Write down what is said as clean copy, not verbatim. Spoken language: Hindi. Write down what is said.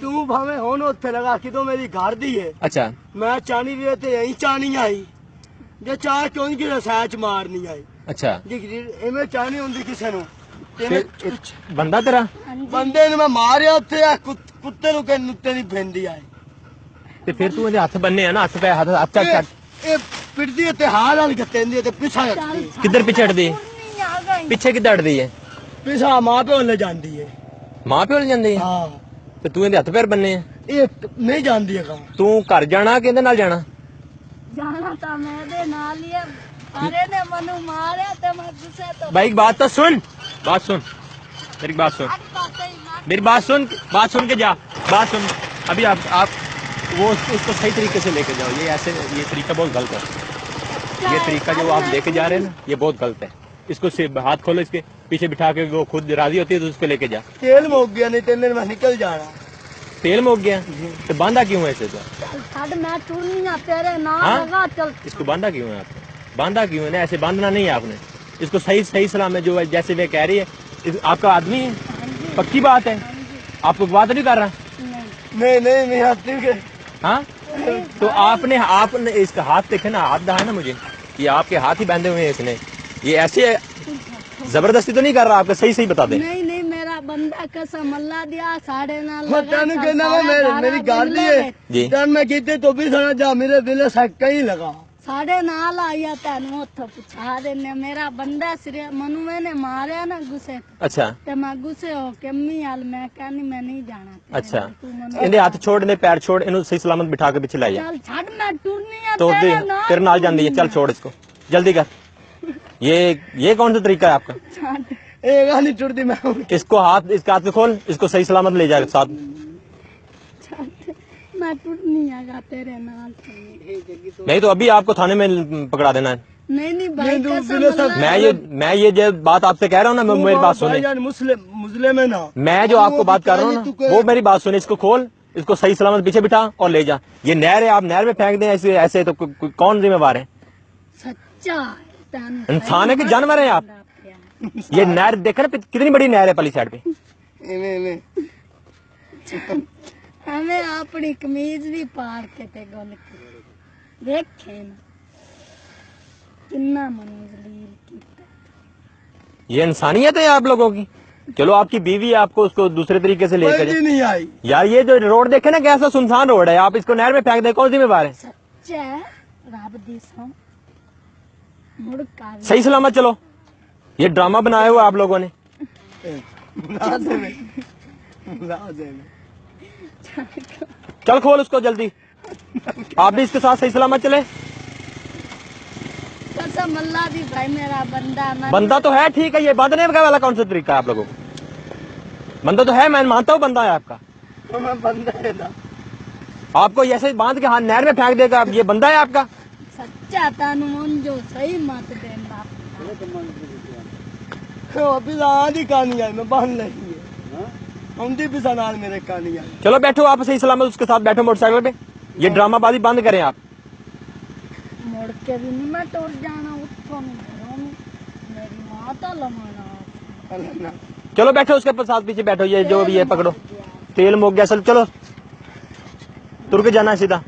तू भावे हुण उत्थे लगा कि तो मेरी घर दी है। अच्छा मैं चाहनी भी ते यही चाहनी आई जे चाह क्यों कि रसैच मारनी आई। अच्छा इवें चाहनी हुंदी किसे नूं बंदा तेरा बंदे नूं मैं मारिया उत्थे कुत्ते नूं के नुत्ते दी फेंदी आई ते फिर तू हथ बन्ने है ना हथ पे हथ ए पिटदी ते हाल वाली गत्तेंदी ते पिछा किधर पिछे हटदी है पिछे किधर हटदी है पिछा मां प्यो ले जांदी है मां प्यो ले जांदी है हां ते तू इहदे हथ पैर बन्ने है ये नहीं जांदी है तू घर जाना कि इहदे नाल जाना तो मेरे नाल ही है अरे ने मनु मारे ते मैं गुस्से तो भाई बात तो सुन मेरी बात सुन मेरी बात सुन के जा बात सुन अभी आप वो उसको सही तरीके से लेके जाओ ये तरीका बहुत गलत है ये तरीका जो आप लेके जा रहे हैं ना ये बहुत गलत है इसको हाथ खोलो इसके पीछे बिठा के वो खुद राजी होती है तो उसको लेके जा तेल मुक गया नहीं तेल में निकल जाना तेल मुक गया तो बांधा क्यों है इसे तो छड़ मैं टूरनिया तेरे नाल लगा चल इसको बांधा क्यों है आपने बांधा क्यों है ना ऐसे बांधना नहीं है आपने इसको सही सलाम है जो जैसे वे कह रही है आपका आदमी है पक्की बात है आपको बात नहीं कर रहा नहीं हाँ तो आपने इसका हाथ देखे ना हाथ दहा ना मुझे ये आपके हाथ ही बांधे हुए हैं इसने ये ऐसे जबरदस्ती तो नहीं कर रहा आपका सही बता दे नहीं मेरा बंदा कसम अल्लाह दिया साढ़े नाल मेरी गाड़ी है मैं कहते तो भी सुना जा मेरे दिल से कहीं लगा साढ़े नाल आया तेन उत्थों पुछा देने मेरा बंदा सिरे मनु मैंने मारे ना गुस्से अच्छा ते मैं गुस्से हो के अम्मी हाल मैं कहनी मैं नहीं जाना अच्छा इन्हें हाथ छोड़ इन्हें पैर छोड़ इन्हें सही सलामत बिठा के पीछे लाई चल छड़ मैं टूरनी तो तेरे नाल जांदी है चल छोड़ इसको जल्दी कर ये कौन सा तरीका है आपका नहीं टूटती मैं इसको इसका हाथ में खोल इसको सही सलामत ले जाए साथ मैं टूटनी आगा तेरे नाल नहीं तो अभी आपको थाने में पकड़ा देना है नहीं भाई कसम मैं ये जो बात आपसे कह रहा हूँ ना मेरी बात सुने मुस्लिम है ना मैं जो आपको बात कर रहा हूँ ना वो मेरी बात सुने इसको खोल इसको सही सलामत पीछे बिठा और ले जा ये नहर है आप नहर में फेंक दें ऐसे तो कौन जिम्मेवार है सच्चा इंसान है कि जानवर है आप ये नहर देखे ना कितनी बड़ी नहर है पली साइड पे हमें अपनी कमीज भी पार के ते गल देखे ना कितना मनजलील ये इंसानियत है आप लोगों की चलो आपकी बीवी है आपको उसको दूसरे तरीके से लेकर नहीं आई यार ये जो रोड देखे ना कैसा सुनसान रोड है आप इसको नहर में फेंक दे कौन जिम्मेवार है सच्चा रब दी सौ सही सलामत चलो ये ड्रामा बनाया हुआ आप लोगों ने चल खोल उसको जल्दी आप भी इसके साथ सही सलामत चले कसम अल्लाह दी भाई मेरा बंदा तो है ठीक है ये बांधने वाला कौन सा तरीका है आप लोगों को बंदा तो है मैं मानता हूँ बंदा है आपका बंदा है ना आपको ऐसे बांध के हाथ नहर में फेंक देगा ये बंदा है आपका सच्चा तानुमन जो सही मत देना अभी आधी कहानी आई मैं बांध नहीं है उनकी भी सनाल मेरे कहानी आई चलो बैठो आप सही सलामत उसके साथ बैठो मोटरसाइकिल पे ये ड्रामाबाजी बंद करें आप मुड़ के भी नहीं मैं टूट जाना उत्थों मेरी माँ तो लमाना चलो बैठो उसके साथ पीछे बैठो ये जो भी है पकड़ो तेल मुक गया चलो तुर के जाना सीधा